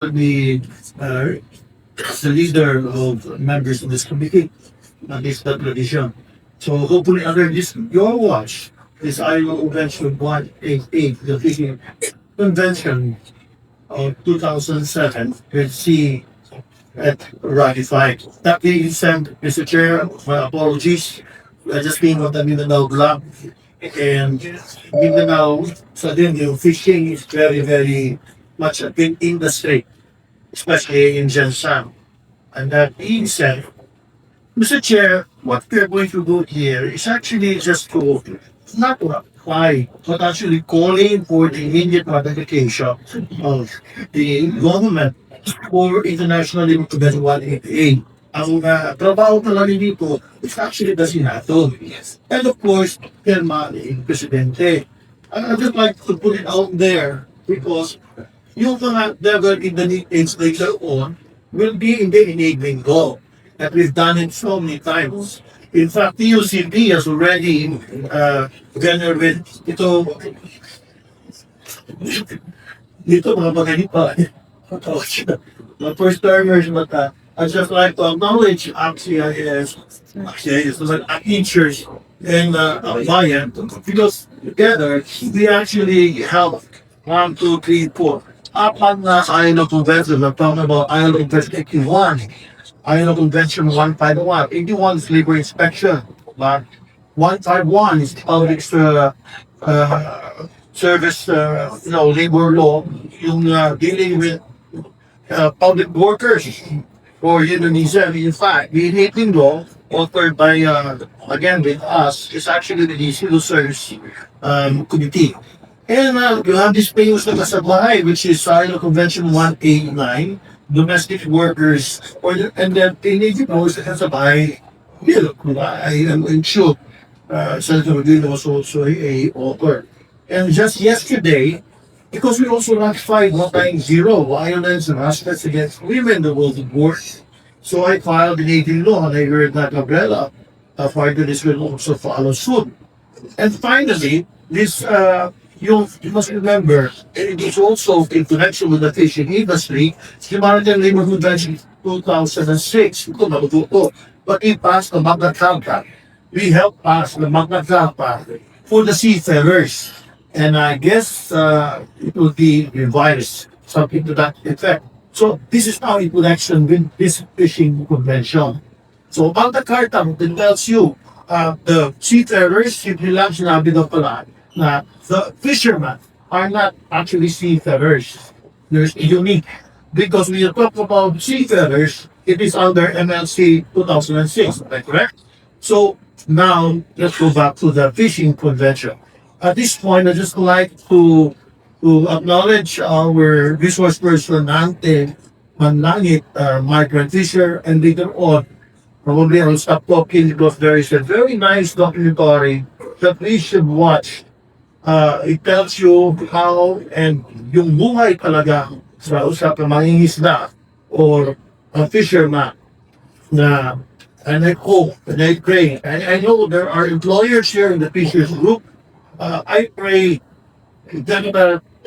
the uh, the leader of members of this committee on this tradition. So hopefully under this your watch, this ILO Convention 188, the Fishing Convention of 2007, will see it ratified. That being said, Mr. Chair, my apologies. I just been on the Mindanao block, and Mindanao, suddenly fishing is very, very much a big industry, especially in Jensan. And that being said, Mr. Chair, what we're going to do here is actually just to not to apply, but actually calling for the immediate ratification of the government for International Labour Convention 188. Ang trabaho talaga dito is actually the Senado. And of course, Chairman, Presidente. And I'd just like to put it out there because yung mga level in the needs later on will be in the enabling law. That we've done it so many times. In fact, TUCP has already generated dito mga bagay pa. The first termers, but I just like to acknowledge actually is like teachers and bayan because together we actually help 1, 2, 3, 4. Upang ILO Convention, I'm talking about ILO Convention 81, ILO Convention 151. 81 is labor inspection, but 151 is public service, labor law, yung dealing with public workers for Indonesia. In fact, the enabling law authored by, again, with us, is actually the civil service committee. And you have this famous na kasabahay, which is ILO Convention 189, domestic workers, and then enabling law is the kasabahay. I am sure Senator Medina was also a author. And just yesterday, because we also ratified 190 violence and aspects against women in the world of work. So I filed an 18 law and I heard that umbrella party this will also follow soon. And finally, this you must remember, it is also in connection with the fishing industry, Humanitarian Labor Convention 2006. Ito nabuto. But it passed the Magna Carta. We helped pass the Magna Carta for the seafarers. And I guess it will be revised, something to that effect. So this is now in connection with this fishing convention. So Magna Carta that tells you the seafarers, simply lang sinabi daw pala na the fishermen are not actually seafarers. There's unique. Because when you talk about seafarers, it is under MLC 2006, am I correct? So now let's go back to the fishing convention. At this point, I just like to acknowledge our resource person, Nante Manlangit, migrant fisher, and later on, probably I'll stop talking because there is a very nice documentary that we should watch. It tells you how and yung buhay talaga sa usap ng mangingisda or a fisherman na and I hope and I pray and I know there are employers here in the fishers group. I pray that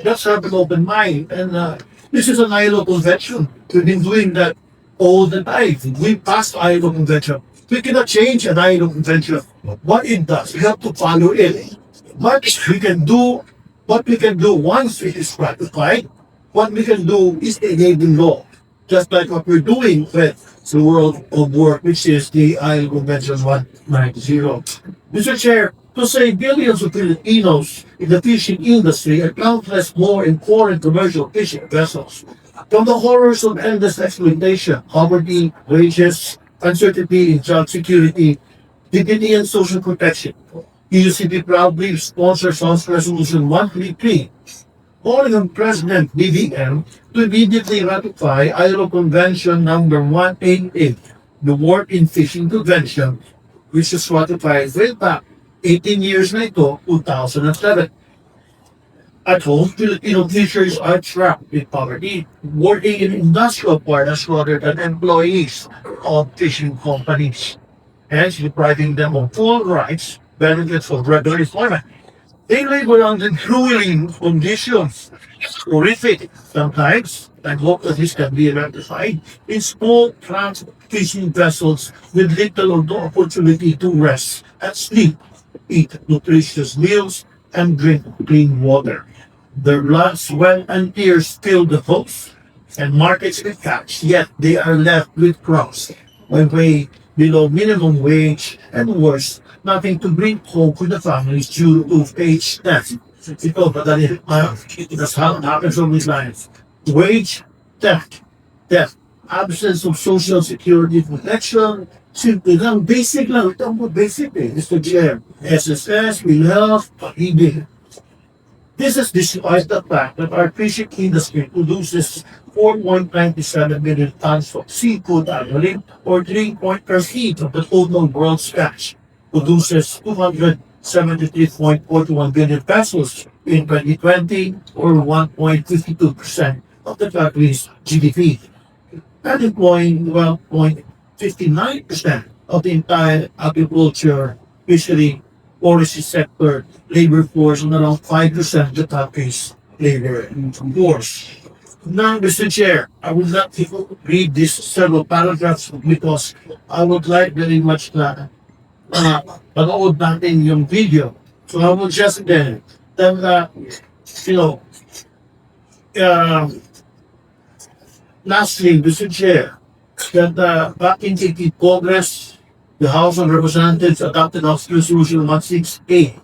let's have an open mind and this is an ILO convention. We've been doing that all the time. We passed ILO convention. We cannot change an ILO convention. What it does, we have to follow it. What we can do, what we can do once it is ratified, what we can do is enabling law. Just like what we're doing with the world of work, which is the ILO Convention 190. Mr. Chair, to save billions of Filipinos in the fishing industry and countless more in foreign commercial fishing vessels from the horrors of endless exploitation, poverty, wages, uncertainty in job security, dignity and social protection. EUCP proudly sponsors House Resolution 133, calling on President BBM to immediately ratify ILO Convention number 188, the Work in Fishing Convention, which was ratified way back 18 years na ito, 2007. At home, Filipino fishers are trapped with poverty, working in industrial partners rather than employees of fishing companies, hence depriving them of full rights, benefits of regular employment. They labor under grueling conditions, horrific sometimes, I hope that this can be rectified, in small fishing vessels with little or no opportunity to rest and sleep, eat nutritious meals, and drink clean water. Their blood, sweat, and tears fill the hopes and markets with catch, yet they are left with crops when way below minimum wage, and worse, nothing to bring home for the families due to age death. Ito, madali, that's how it happens on these lines. Wage, death, absence of social security protection, simple lang, basic lang, ito ang mga basic eh, Mr. Chair. SSS, PhilHealth, pag-ibig. This is despite the fact that our fishing industry produces 4.97 million tons of seafood annually, or 3.3% of the total world's catch, produces 273.41 billion pesos in 2020, or 1.52% of the country's GDP, and employing 12.59% of the entire agriculture, fishery, forestry sector labor force, and around 5% of the country's labor force. Now, Mr. Chair, I would like to read these several paragraphs because I would like very much na panood natin yung video. So I will just then, you know, lastly, Mr. Chair, that back in 18th Congress, the House of Representatives adopted House Resolution 16A,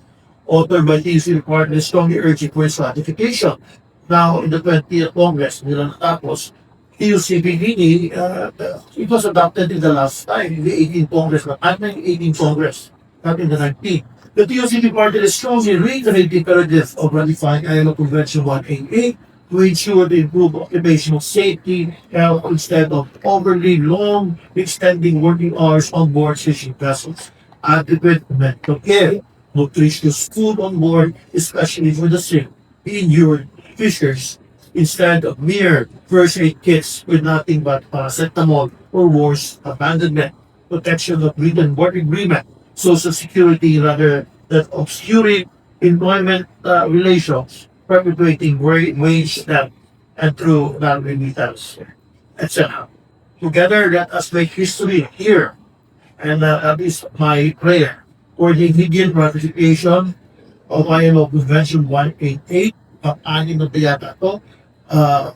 authored by TUCP Party-list strongly urging for its ratification. Now, in the 20th Congress, nila natapos, TUCP it was adopted in the last time, in the 18th Congress, not in the 18th Congress, not in the 19th. The TUCP Party-list strongly reiterated the imperative of ratifying ILO Convention 188 to ensure the improved occupational safety, health, instead of overly long, extending working hours on board fishing vessels. Adequate medical care, nutritious food on board, especially for the sick, injured fishers, instead of mere first aid kits with nothing but paracetamol or worse, abandonment, protection of written work agreement, social security rather than obscuring employment relations, perpetuating wage theft, and through non-remittance, etc. Together, let us make history here, and that is my prayer for the immediate ratification of ILO Convention 188, pag-anin na tiyata ito,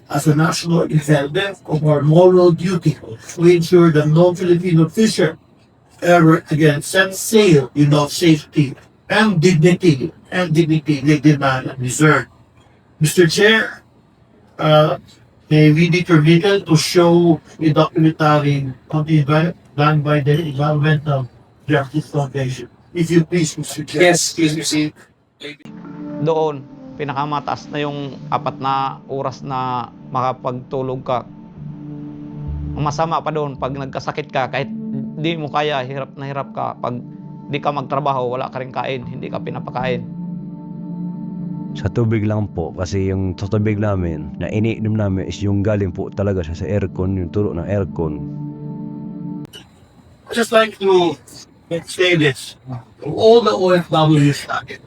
as a national imperative of our moral duty to ensure that no Filipino fisher ever again set sail without safety and dignity they demand and deserve. Mr. Chair, may we be permitted to show a documentary done by the Environmental Justice Foundation. If you please, Mr. Chair. Yes, please proceed. Doon, pinakamataas na yung 4 na oras na makapagtulog ka. Ang masama pa doon, pag nagkasakit ka, kahit di mo kaya, hirap na hirap ka. Pag di ka magtrabaho, wala ka rin kain, hindi ka pinapakain. Sa tubig lang po, kasi yung sa tubig namin na iniinom namin is yung galing po talaga siya sa aircon, yung turo ng aircon. I just like to say this. All the OFWs natin,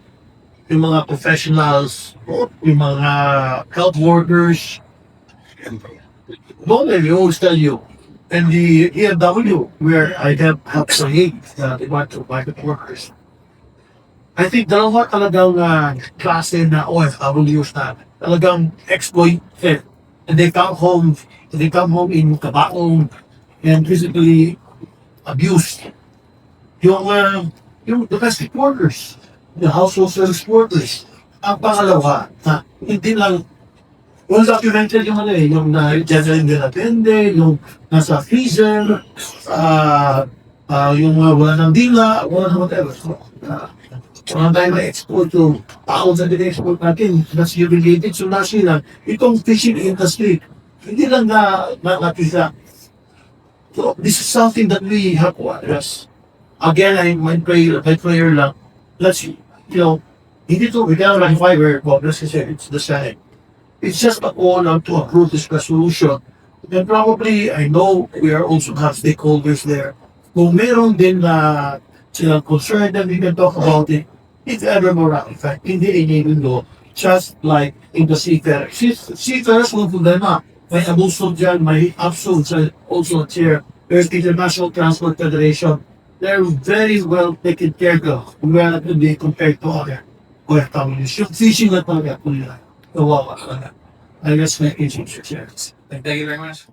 yung mga professionals, yung mga health workers, normally we always tell you, and the EFW, where I have the Department of Migrant Workers, I think dalawa talagang klase na OFWs na talagang exploited. And they come home in kabaong and physically abused. Yung domestic workers, the household service workers. Ang pangalawa, na hindi lang well documented yung yung general attendant, yung nasa freezer, yung wala ng dila, wala ng whatever. Wala tayo na-export to taon sa din-export natin, that's related. So lastly lang, itong fishing industry, hindi lang nakatisa. So this is something that we have to address. Again, my prayer lang, let's, hindi to, we cannot ratify where Congress is it's the Senate. It's just a call to approve this resolution. And probably, I know we are also have stakeholders there. Kung meron din na silang concern, then we can talk about it. If ever more ratified, hindi enable law, just like in the seafarers. Seafarers, walang problema. may abuso dyan, may abso also chair. There's the International Transport Federation. They're very well taken care of relatively compared to other OFWs. Yung fishing na talaga po nila. Kawawa. I guess my agent shares. Thank you very much.